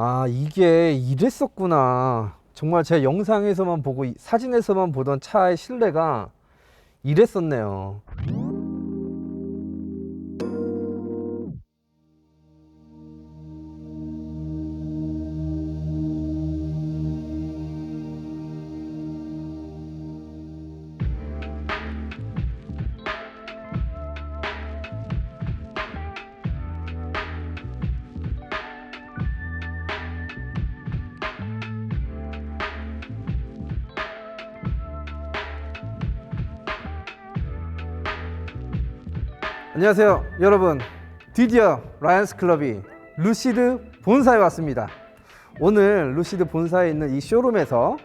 아, 이게 이랬었구나. 정말 제 영상에서만 보고 사진에서만 보던 차의 실내가 이랬었네요. 안녕하세요 여러분, 드디어 라이언스 클럽이 루시드 본사에 왔습니다. 오늘 루시드 본사에 있는 이 쇼룸에서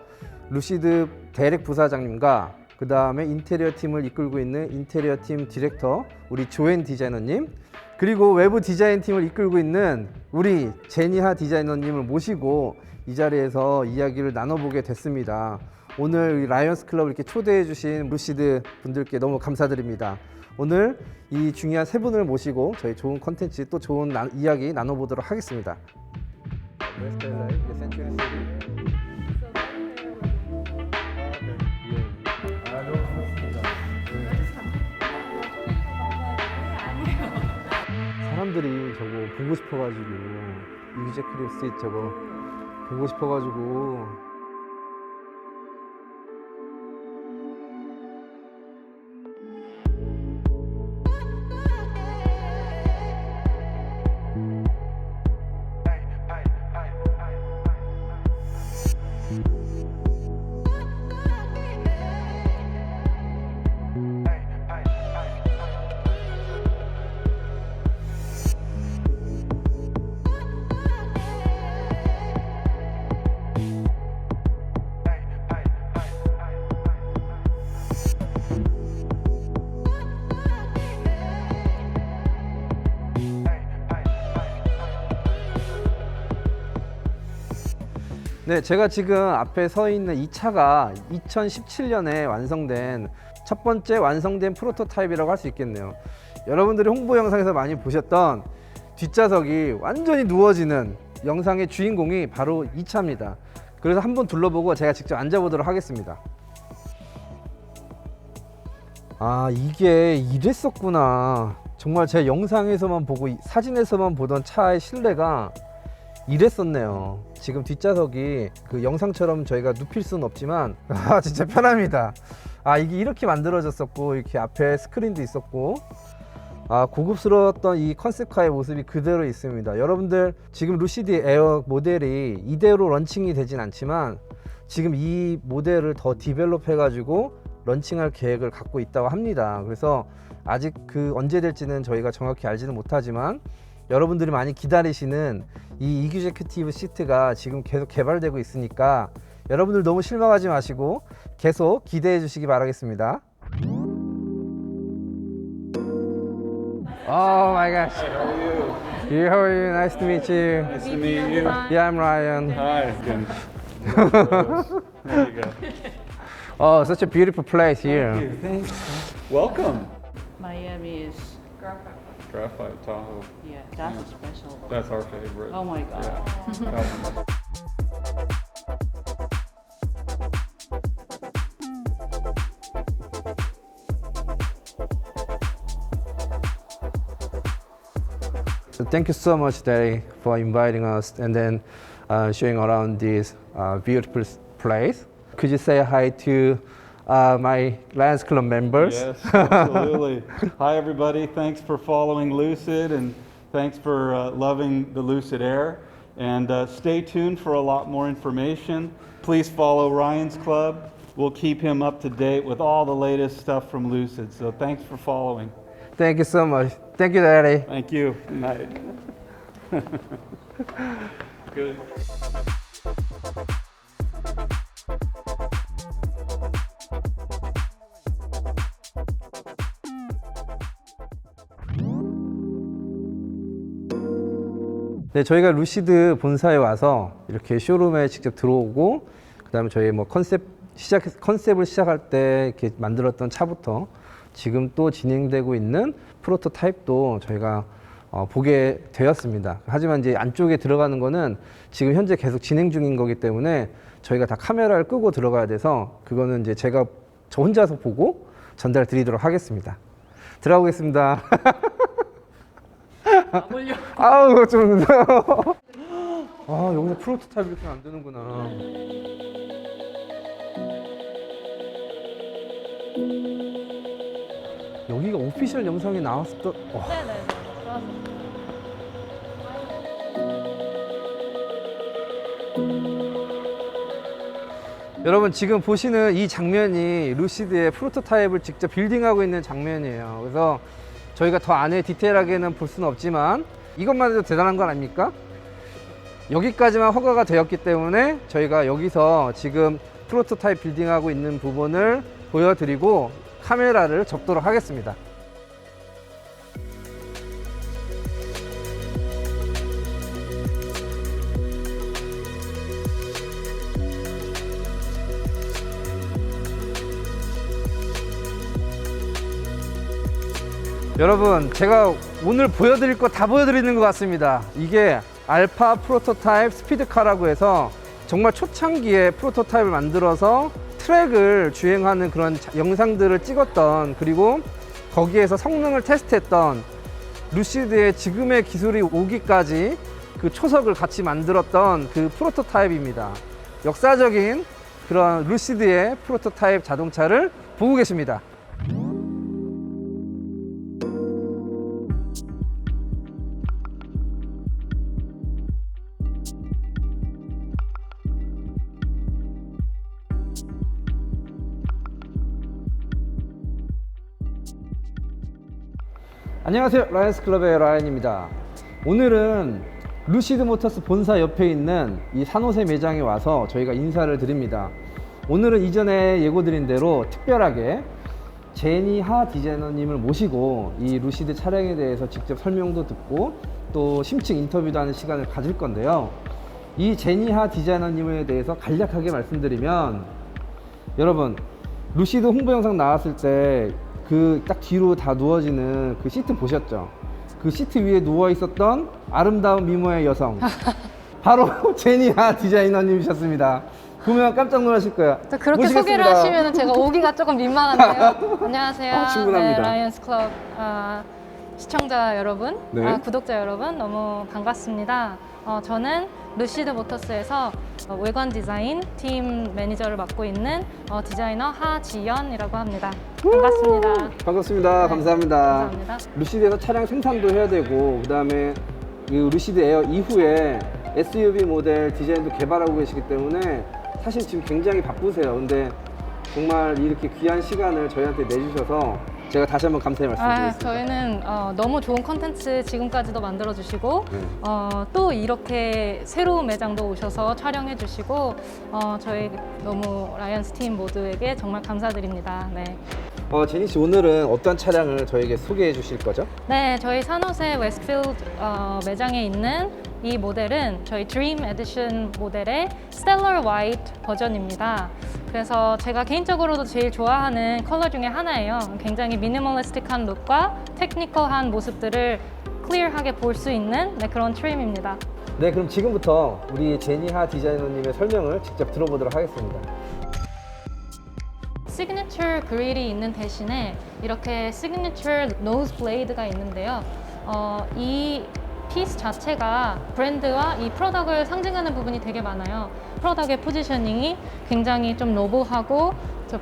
루시드 대렉 부사장님과 그 다음에 인테리어 팀을 이끌고 있는 인테리어 팀 디렉터 우리 조엔 디자이너님, 그리고 외부 디자인 팀을 이끌고 있는 우리 제니하 디자이너님을 모시고 이 자리에서 이야기를 나눠보게 됐습니다. 오늘 라이언스 클럽을 이렇게 초대해 주신 루시드 분들께 너무 감사드립니다. 오늘 이 중요한 세 분을 모시고 저희 좋은 컨텐츠 또 좋은 이야기 나눠보도록 하겠습니다. 사람들이 저거 보고 싶어가지고 이휘재 크립스 저거 보고 싶어가지고 네, 제가 지금 앞에 서 있는 이 차가 2017년에 완성된 첫 번째 완성된 프로토타입이라고 할 수 있겠네요. 여러분들이 홍보 영상에서 많이 보셨던 뒷좌석이 완전히 누워지는 영상의 주인공이 바로 이 차입니다. 그래서 한번 둘러보고 제가 직접 앉아보도록 하겠습니다. 아, 이게 이랬었구나. 정말 제 영상에서만 보고 사진에서만 보던 차의 실내가 이랬었네요. 지금 뒷좌석이 그 영상처럼 저희가 눕힐 수는 없지만 진짜 편합니다. 이게 이렇게 만들어졌었고, 이렇게 앞에 스크린도 있었고, 고급스러웠던 이 컨셉카의 모습이 그대로 있습니다. 여러분들 지금 루시드 에어 모델이 이대로 런칭이 되진 않지만 지금 이 모델을 더 디벨롭 해가지고 런칭할 계획을 갖고 있다고 합니다. 그래서 아직 그 언제 될지는 저희가 정확히 알지는 못하지만 여러분들이 많이 기다리시는 이 이규제큐티브 시트가 지금 계속 개발되고 있으니까 여러분들 너무 실망하지 마시고 계속 기대해 주시기 바라겠습니다. Oh my gosh. How are you? Yeah, how are you? Nice to meet you. Nice to meet you. Yeah, I'm Ryan. Hi. There you go. Oh, such a beautiful place here. Thanks. Welcome. Miami is, Graphite Tahoe. yeah, that's a special one. That's our favorite. Oh my God. Yeah. So thank you so much, Daddy, for inviting us and then showing around this beautiful place. Could you say hi to my Lions Club members? Yes, absolutely. Hi, everybody. Thanks for following Lucid, and thanks for loving the Lucid Air. And stay tuned for a lot more information. Please follow Ryan's Club. We'll keep him up to date with all the latest stuff from Lucid. So thanks for following. Thank you so much. Thank you, Daddy. Thank you. Good night. Good. 네, 저희가 루시드 본사에 와서 이렇게 쇼룸에 직접 들어오고, 그다음에 저희 뭐 컨셉을 시작할 때 이렇게 만들었던 차부터 지금 또 진행되고 있는 프로토타입도 저희가 보게 되었습니다. 하지만 이제 안쪽에 들어가는 거는 지금 현재 계속 진행 중인 거기 때문에 저희가 다 카메라를 끄고 들어가야 돼서 그거는 이제 제가 저 혼자서 보고 전달 드리도록 하겠습니다. 들어가보겠습니다. 아우 좀 여기서 프로토타입 이렇게 만드는구나. 여기가 오피셜 영상에 나왔었던 네네네. 좋았어요. 여러분 지금 보시는 이 장면이 루시드의 프로토타입을 직접 빌딩하고 있는 장면이에요. 그래서 저희가 더 안에 디테일하게는 볼 수는 없지만 이것만 해도 대단한 거 아닙니까? 여기까지만 허가가 되었기 때문에 저희가 여기서 지금 프로토타입 빌딩하고 있는 부분을 보여드리고 카메라를 접도록 하겠습니다. 여러분 제가 오늘 보여드릴 거 다 보여드리는 것 같습니다. 이게 알파 프로토타입 스피드카라고 해서 정말 초창기에 프로토타입을 만들어서 트랙을 주행하는 그런 영상들을 찍었던, 그리고 거기에서 성능을 테스트했던 루시드의 지금의 기술이 오기까지 그 초석을 같이 만들었던 그 프로토타입입니다. 역사적인 그런 루시드의 프로토타입 자동차를 보고 계십니다. 안녕하세요, 라이언스 클럽의 라이언입니다. 오늘은 루시드 모터스 본사 옆에 있는 이 산호세 매장에 와서 저희가 인사를 드립니다. 오늘은 이전에 예고드린 대로 특별하게 제니하 디자이너님을 모시고 이 루시드 차량에 대해서 직접 설명도 듣고 또 심층 인터뷰도 하는 시간을 가질 건데요. 이 제니하 디자이너님에 대해서 간략하게 말씀드리면, 여러분 루시드 홍보 영상 나왔을 때 그 딱 뒤로 다 누워지는 그 시트 보셨죠? 그 시트 위에 누워 있었던 아름다운 미모의 여성 바로 제니하 디자이너님이셨습니다. 보면 깜짝 놀라실 거예요. 또 그렇게 모시겠습니다. 소개를 하시면 제가 오기가 조금 민망한데요. 안녕하세요. 충분합니다. 네, 라이언스 클럽 시청자 여러분, 네. 구독자 여러분, 너무 반갑습니다. 저는 루시드 모터스에서 외관 디자인 팀 매니저를 맡고 있는 디자이너 하지연이라고 합니다. 반갑습니다. 반갑습니다. 네, 감사합니다. 감사합니다. 루시드에서 차량 생산도 해야 되고, 그 다음에 그 루시드 에어 이후에 SUV 모델 디자인도 개발하고 계시기 때문에 사실 지금 굉장히 바쁘세요. 근데 정말 이렇게 귀한 시간을 저희한테 내주셔서 제가 다시 한번 감사의 말씀드리겠습니다. 저희는 너무 좋은 컨텐츠 지금까지도 만들어주시고 네. 또 이렇게 새로운 매장도 오셔서 촬영해주시고 저희 너무 라이언스 팀 모두에게 정말 감사드립니다. 네. 제니 씨, 오늘은 어떤 차량을 저에게 소개해 주실 거죠? 네, 저희 산호세 웨스트필드 매장에 있는 이 모델은 저희 드림 에디션 모델의 스텔러 화이트 버전입니다. 그래서 제가 개인적으로도 제일 좋아하는 컬러 중에 하나예요. 굉장히 미니멀리스틱한 룩과 테크니컬한 모습들을 클리어하게 볼 수 있는 그런 트림입니다. 네, 그럼 지금부터 우리 제니하 디자이너님의 설명을 직접 들어보도록 하겠습니다. 시그니처 그릴이 있는 대신에 이렇게 시그니처 노즈 블레이드가 있는데요. 이 피스 자체가 브랜드와 이 프로덕을 상징하는 부분이 되게 많아요. 프로덕의 포지셔닝이 굉장히 좀 로보하고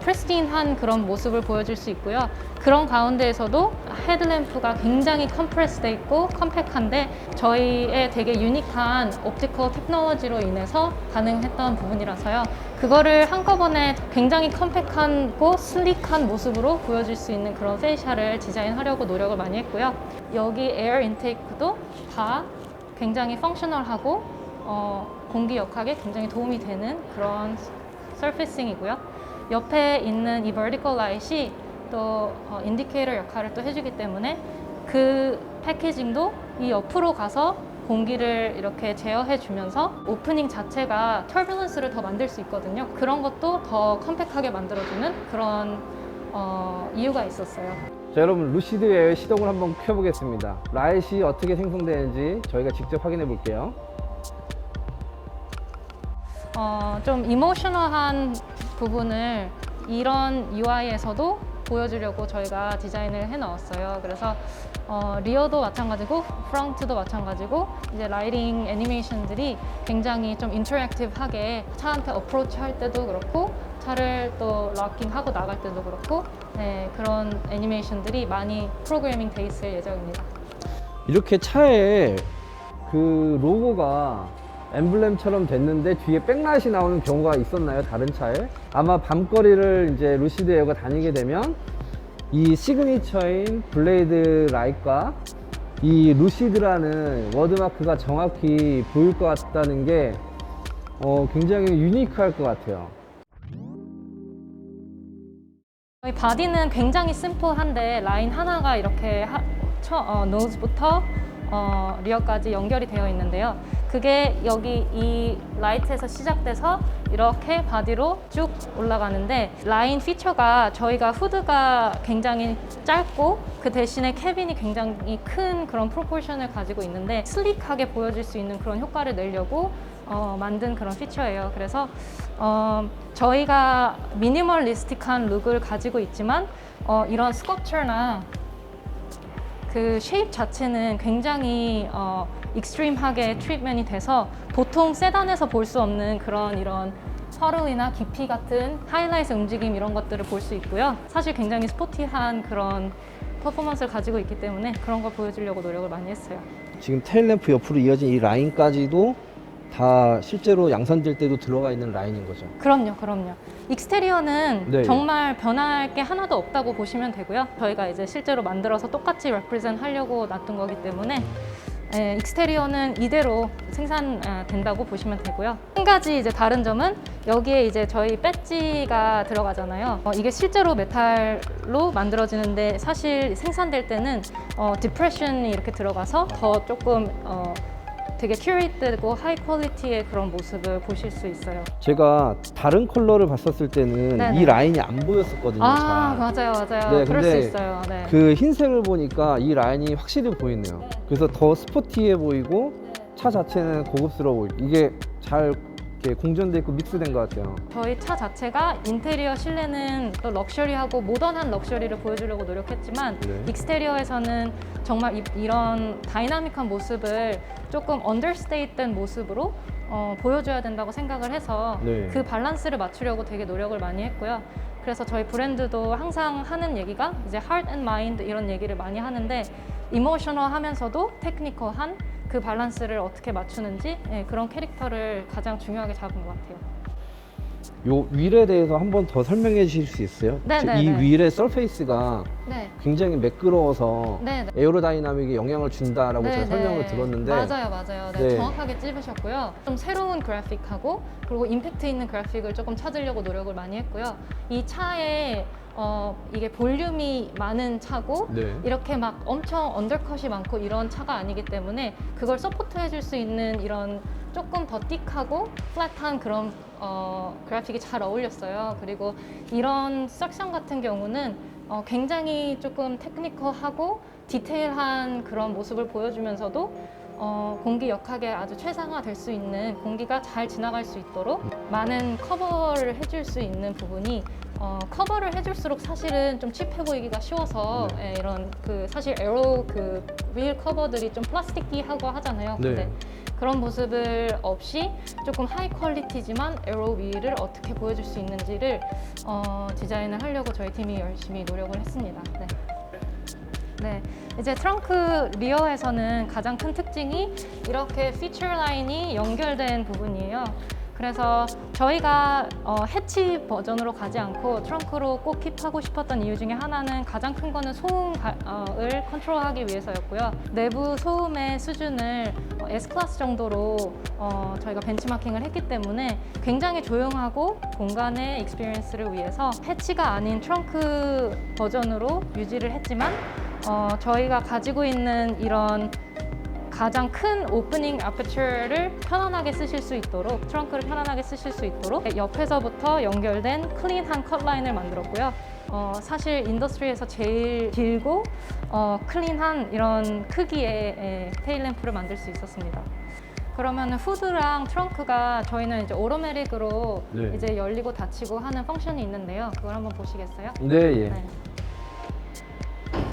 프리스틴한 그런 모습을 보여줄 수 있고요. 그런 가운데에서도 헤드램프가 굉장히 컴프레스돼 있고 컴팩한데 저희의 되게 유니크한 옵티컬 테크놀로지로 인해서 가능했던 부분이라서요. 그거를 한꺼번에 굉장히 컴팩하고 슬릭한 모습으로 보여줄 수 있는 그런 페이셜을 디자인하려고 노력을 많이 했고요. 여기 에어 인테이크도 다 굉장히 펑셔널하고 공기 역학에 굉장히 도움이 되는 그런 서페이싱이고요. 옆에 있는 이 vertical light이 또 인디케이터 역할을 또 해주기 때문에 그 패키징도 이 옆으로 가서 공기를 이렇게 제어해 주면서 오프닝 자체가 터뷸런스를 더 만들 수 있거든요. 그런 것도 더 컴팩하게 만들어주는 그런 이유가 있었어요. 자, 여러분 루시드 에어의 시동을 한번 켜보겠습니다. 라이트이 어떻게 생성되는지 저희가 직접 확인해 볼게요. 좀 이모셔널한 부분을 이런 UI에서도 보여주려고 저희가 디자인을 해 넣었어요. 그래서 리어도 마찬가지고 프론트도 마찬가지고 이제 라이팅 애니메이션들이 굉장히 좀 인터랙티브하게 차한테 어프로치 할 때도 그렇고 차를 또 락킹하고 나갈 때도 그렇고 네, 그런 애니메이션들이 많이 프로그래밍 돼 있을 예정입니다. 이렇게 차에 그 로고가 엠블렘처럼 됐는데 뒤에 백라이트이 나오는 경우가 있었나요? 다른 차에? 아마 밤거리를 이제 루시드 에어가 다니게 되면 이 시그니처인 블레이드 라이트과 이 루시드라는 워드마크가 정확히 보일 것 같다는 게 굉장히 유니크할 것 같아요. 저희 바디는 굉장히 심플한데 라인 하나가 이렇게 노즈부터 리어까지 연결이 되어 있는데요. 그게 여기 이 라이트에서 시작돼서 이렇게 바디로 쭉 올라가는데 라인 피처가 저희가 후드가 굉장히 짧고 그 대신에 캐빈이 굉장히 큰 그런 프로포션을 가지고 있는데 슬릭하게 보여질 수 있는 그런 효과를 내려고 만든 그런 피처예요. 그래서 저희가 미니멀리스틱한 룩을 가지고 있지만 이런 스culpture나 그 쉐입 자체는 굉장히 익스트림하게 트리트먼이 돼서 보통 세단에서 볼 수 없는 그런 이런 펄이나 깊이 같은 하이라이트 움직임 이런 것들을 볼 수 있고요. 사실 굉장히 스포티한 그런 퍼포먼스를 가지고 있기 때문에 그런 걸 보여주려고 노력을 많이 했어요. 지금 테일램프 옆으로 이어진 이 라인까지도 다 실제로 양산될 때도 들어가 있는 라인인 거죠. 그럼요, 그럼요. 익스테리어는 네. 정말 변할 게 하나도 없다고 보시면 되고요. 저희가 이제 실제로 만들어서 똑같이 레프레젠 하려고 놨던 거기 때문에 익스테리어는 이대로 생산된다고 보시면 되고요. 한 가지 이제 다른 점은 여기에 이제 저희 배지가 들어가잖아요. 이게 실제로 메탈로 만들어지는데 사실 생산될 때는 디프레션이 이렇게 들어가서 더 조금 되게 큐레이트되고 하이 퀄리티의 그런 모습을 보실 수 있어요. 제가 다른 컬러를 봤었을 때는 네네. 이 라인이 안 보였었거든요. 아, 잘. 맞아요. 네, 그럴 수 근데 있어요. 네. 그 흰색을 보니까 이 라인이 확실히 보이네요. 네. 그래서 더 스포티해 보이고 차 자체는 고급스러워 보이고 이게 잘 이렇게 공존돼 있고 믹스된 것 같아요. 저희 차 자체가 인테리어 실내는 또 럭셔리하고 모던한 럭셔리를 보여주려고 노력했지만 네. 익스테리어에서는 정말 이런 다이나믹한 모습을 조금 언더스테이트된 모습으로 보여줘야 된다고 생각을 해서 네. 그 밸런스를 맞추려고 되게 노력을 많이 했고요. 그래서 저희 브랜드도 항상 하는 얘기가 이제 heart and mind 이런 얘기를 많이 하는데 이모셔널하면서도 테크니컬한 그 밸런스를 어떻게 맞추는지 그런 캐릭터를 가장 중요하게 잡은 것 같아요. 요 휠에 대해서 한 번 더 설명해 주실 수 있어요? 네네네. 이 휠의 서페이스가 네. 굉장히 매끄러워서 네. 에어로다이나믹에 영향을 준다라고 제가 설명을 들었는데 맞아요. 네, 네. 정확하게 찝으셨고요. 좀 새로운 그래픽하고 그리고 임팩트 있는 그래픽을 조금 찾으려고 노력을 많이 했고요. 이 차에 이게 볼륨이 많은 차고 네. 이렇게 막 엄청 언더컷이 많고 이런 차가 아니기 때문에 그걸 서포트 해줄 수 있는 이런 조금 더 띡하고 플랫한 그런 그래픽이 잘 어울렸어요. 그리고 이런 섹션 같은 경우는 굉장히 조금 테크니컬하고 디테일한 그런 모습을 보여주면서도 공기 역학에 아주 최상화될 수 있는 공기가 잘 지나갈 수 있도록 많은 커버를 해줄 수 있는 부분이 커버를 해줄수록 사실은 좀 칩해 보이기가 쉬워서 네. 이런 그 사실 에로 그 휠 커버들이 좀 플라스틱이하고 하잖아요. 네. 근데 그런 모습을 없이 조금 하이 퀄리티지만 에로 휠을 어떻게 보여줄 수 있는지를 디자인을 하려고 저희 팀이 열심히 노력을 했습니다. 네. 네, 이제 트렁크 리어에서는 가장 큰 특징이 이렇게 피처 라인이 연결된 부분이에요. 그래서 저희가 해치 버전으로 가지 않고 트렁크로 꼭 킵하고 싶었던 이유 중에 하나는 가장 큰 거는 소음을 컨트롤하기 위해서였고요. 내부 소음의 수준을 S클래스 정도로 저희가 벤치마킹을 했기 때문에 굉장히 조용하고 공간의 익스피리언스를 위해서 해치가 아닌 트렁크 버전으로 유지를 했지만 저희가 가지고 있는 이런 가장 큰 오프닝 아퍼처를 편안하게 쓰실 수 있도록 트렁크를 편안하게 쓰실 수 있도록 옆에서부터 연결된 클린한 컷라인을 만들었고요. 사실 인더스트리에서 제일 길고 클린한 이런 크기의 테일 램프를 만들 수 있었습니다. 그러면 후드랑 트렁크가 저희는 이제 오토매틱으로 네. 이제 열리고 닫히고 하는 펑션이 있는데요. 그걸 한번 보시겠어요? 네, 예. 네.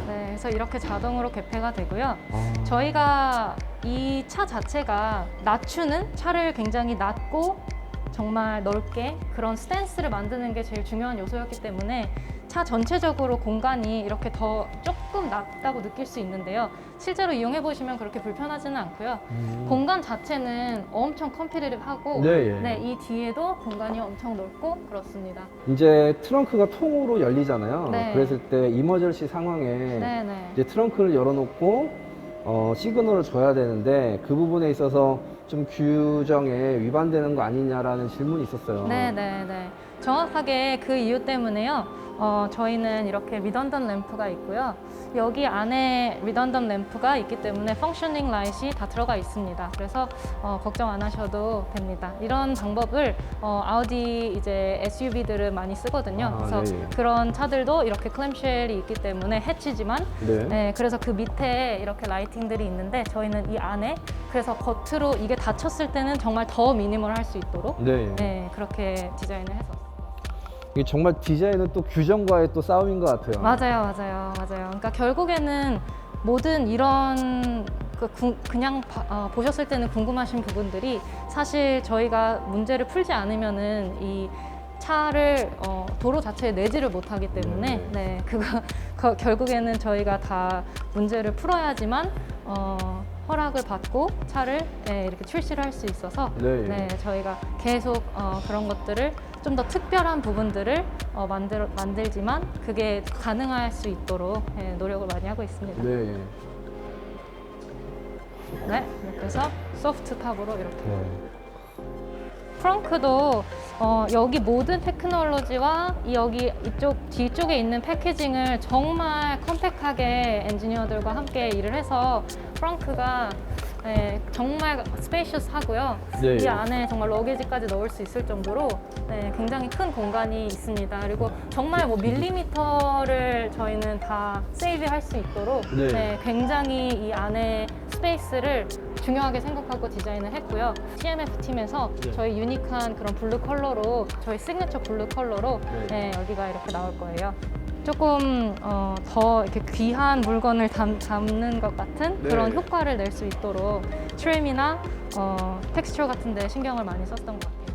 네, 그래서 이렇게 자동으로 개폐가 되고요. 아. 저희가 이 차 자체가 낮추는 차를 굉장히 낮고 정말 넓게 그런 스탠스를 만드는 게 제일 중요한 요소였기 때문에 차 전체적으로 공간이 이렇게 더 조금 낮다고 느낄 수 있는데요. 실제로 이용해 보시면 그렇게 불편하지는 않고요. 공간 자체는 엄청 컴피티티브하고 네, 예. 네, 이 뒤에도 공간이 엄청 넓고 그렇습니다. 이제 트렁크가 통으로 열리잖아요. 네. 그랬을 때 이머전시 상황에 네, 네. 이제 트렁크를 열어놓고 시그널을 줘야 되는데 그 부분에 있어서 좀 규정에 위반되는 거 아니냐라는 질문이 있었어요. 네, 네, 네. 정확하게 그 이유 때문에요. 저희는 이렇게 리던던 램프가 있고요. 여기 안에 리던던 램프가 있기 때문에 펑셔닝 라이트이 다 들어가 있습니다. 그래서 걱정 안 하셔도 됩니다. 이런 방법을 아우디 이제 SUV들은 많이 쓰거든요. 아, 그래서 네. 그런 차들도 이렇게 클램쉘이 있기 때문에 해치지만 네. 네, 그래서 그 밑에 이렇게 라이팅들이 있는데 저희는 이 안에 그래서 겉으로 이게 닫혔을 때는 정말 더 미니멀 할 수 있도록 네. 네, 그렇게 디자인을 해서. 이게 정말 디자인은 또 규정과의 또 싸움인 것 같아요. 맞아요, 맞아요, 맞아요. 그러니까 결국에는 모든 이런 그냥 보셨을 때는 궁금하신 부분들이 사실 저희가 문제를 풀지 않으면은 이 차를 도로 자체에 내지를 못하기 때문에 네, 그거 결국에는 저희가 다 문제를 풀어야지만 허락을 받고 차를 네, 이렇게 출시를 할 수 있어서 네. 네, 저희가 계속 그런 것들을 좀 더 특별한 부분들을 만들지만 그게 가능할 수 있도록 네, 노력을 많이 하고 있습니다. 네. 네, 그래서 소프트 탑으로 이렇게. 네. 트렁크도 여기 모든 테크놀로지와 여기 이쪽 뒤쪽에 있는 패키징을 정말 컴팩하게 엔지니어들과 함께 일을 해서 트렁크가 네, 정말 스페이셔스하고요. 네. 이 안에 정말 러게지까지 넣을 수 있을 정도로 네, 굉장히 큰 공간이 있습니다. 그리고 정말 뭐 밀리미터를 저희는 다 세이브할 수 있도록 네. 네, 굉장히 이 안에 스페이스를 중요하게 생각하고 디자인을 했고요. TMF 팀에서 네. 저희 유니크한 그런 블루 컬러로 저희 시그니처 블루 컬러로 네. 네, 여기가 이렇게 나올 거예요. 조금 더 이렇게 귀한 물건을 담는 것 같은 네. 그런 효과를 낼 수 있도록 트림이나 텍스처 같은 데 신경을 많이 썼던 것 같아요.